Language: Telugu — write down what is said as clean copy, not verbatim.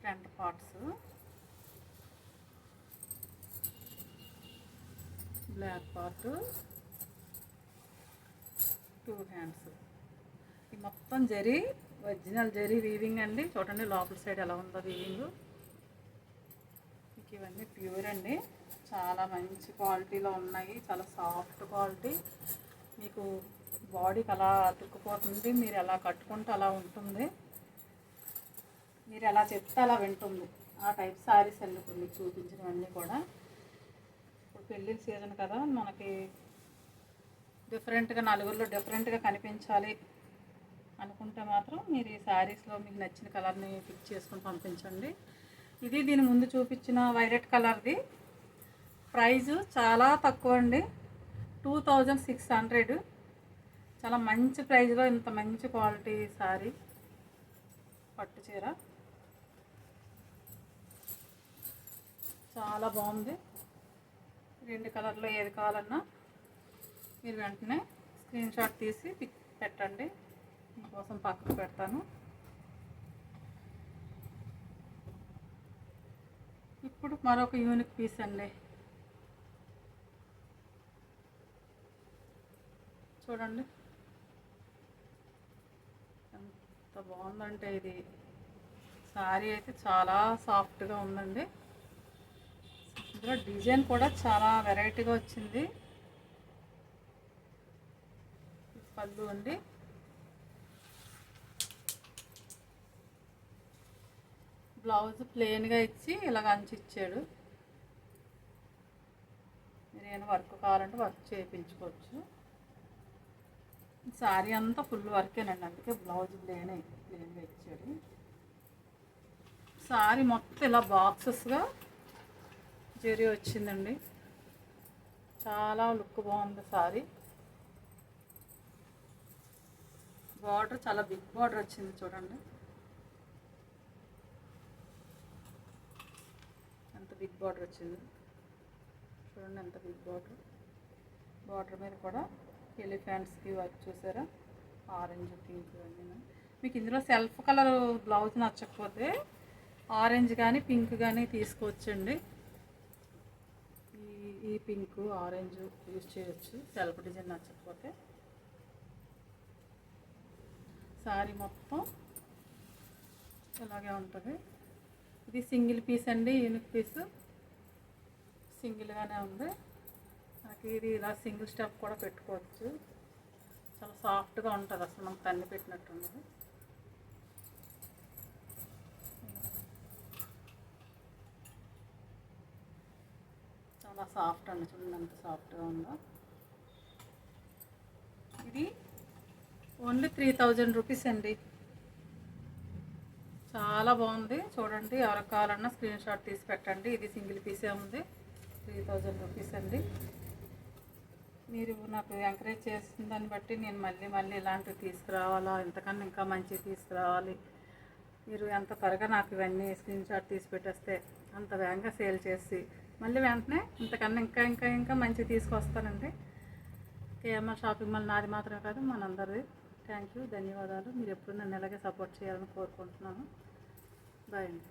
Front parts, black part, 2 hands. ఈ మొత్తం జరీ ఒరిజినల్ జరీ వీవింగ్ అండి. చూడండి లోపల సైడ్ ఎలా ఉందో వీవింగ్. మీకు ఇవన్నీ ప్యూర్ అండి, చాలా మంచి క్వాలిటీలో ఉన్నాయి, చాలా సాఫ్ట్ క్వాలిటీ. మీకు బాడీకి అలా అతుక్కుపోతుంది, మీరు ఎలా కట్టుకుంటే అలా ఉంటుంది, మీరు ఎలా చెప్తే అలా వింటుంది. ఆ టైప్ శారీస్ అండి ఇప్పుడు మీకు చూపించినవన్నీ కూడా. ఇప్పుడు పెళ్ళిళ్ళ సీజన్ కదా, మనకి డిఫరెంట్గా నలుగురిలో డిఫరెంట్గా కనిపించాలి అనుకుంటే మాత్రం మీరు ఈ శారీస్లో మీకు నచ్చిన కలర్ని పిక్ చేసుకొని పంపించండి. ఇది దీని ముందు చూపించిన వైలెట్ కలర్ది ప్రైజు చాలా తక్కువ అండి, 2600. చాలా మంచి ప్రైజ్లో ఇంత మంచి క్వాలిటీ శారీ, పట్టు చీర చాలా బాగుంది. 2 కలర్లో ఏది కావాలన్నా మీరు వెంటనే స్క్రీన్ షాట్ తీసి పిక్ పెట్టండి, మీకోసం పక్కకు పెడతాను. ఇప్పుడు మరొక యూనిక్ పీస్ అండి, చూడండి ఎంత బాగుందంటే. ఇది శారీ అయితే చాలా సాఫ్ట్గా ఉందండి. ఇందులో డిజైన్ కూడా చాలా వెరైటీగా వచ్చింది. పళ్ళు అండి, బ్లౌజ్ ప్లెయిన్గా ఇచ్చి ఇలాగ అంచి ఇచ్చాడు. మీరు ఏమైనా వర్క్ కావాలంటే వర్క్ చేయించుకోవచ్చు. శారీ అంతా ఫుల్ వర్కేనండి, అందుకే బ్లౌజ్ ప్లెయిన్గా ఇచ్చాడు. శారీ మొత్తం ఇలా బాక్సెస్గా జరీ వచ్చిందండి, చాలా లుక్ బాగుంది శారీ. బార్డర్ చాలా బిగ్ బార్డర్ వచ్చింది, చూడండి ఎంత బిగ్ బార్డర్ వచ్చింది. చూడండి ఎంత బిగ్ బార్డర్. బార్డర్ మీద కూడా ఎలిఫెంట్స్కి వర్క్ చూసారా, ఆరెంజ్ పింక్ అన్నీ. మీకు ఇందులో సెల్ఫ్ కలర్ బ్లౌజ్ నచ్చకపోతే ఆరెంజ్ కానీ పింక్ కానీ తీసుకోవచ్చండి. ఈ పింక్ ఆరెంజ్ యూజ్ చేయొచ్చు సెల్ఫ్ డిజైన్ నచ్చకపోతే. శారీ మొత్తం ఇలాగే ఉంటుంది. ఇది సింగిల్ పీస్ అండి, యూనిక్ పీస్ సింగిల్గానే ఉంది. నాకు ఇది ఇలా సింగిల్ స్టెప్ కూడా పెట్టుకోవచ్చు, చాలా సాఫ్ట్గా ఉంటుంది, అసలు మనకు తన్ని పెట్టినట్టు ఉండదు. చాలా సాఫ్ట్ అండి, చూడండి ఎంత సాఫ్ట్గా ఉందో. ఇది ఓన్లీ 3000 రూపీస్ అండి, చాలా బాగుంది. చూడండి, ఎవరికి కావాలన్నా స్క్రీన్ షాట్ తీసి పెట్టండి. ఇది సింగిల్ పీసే ఉంది, 3000 రూపీస్ అండి. మీరు నాకు ఎంకరేజ్ చేసిన దాన్ని బట్టి నేను మళ్ళీ ఇలాంటివి తీసుకురావాలా, ఇంతకన్నా ఇంకా మంచివి తీసుకురావాలి. మీరు ఎంత త్వరగా నాకు ఇవన్నీ స్క్రీన్ షాట్ తీసి పెట్టేస్తే అంత వేగంగా సేల్ చేసి మళ్ళీ వెంటనే ఇంతకన్నా ఇంకా మంచివి తీసుకొస్తానండి. కేఎంఆర్ షాపింగ్ మాల్ నాది మాత్రమే కాదు, మనందరిది. థ్యాంక్ యూ, ధన్యవాదాలు. మీరు ఎప్పుడు నన్ను ఇలాగే సపోర్ట్ చేయాలని కోరుకుంటున్నాను. బాయ్ అండి.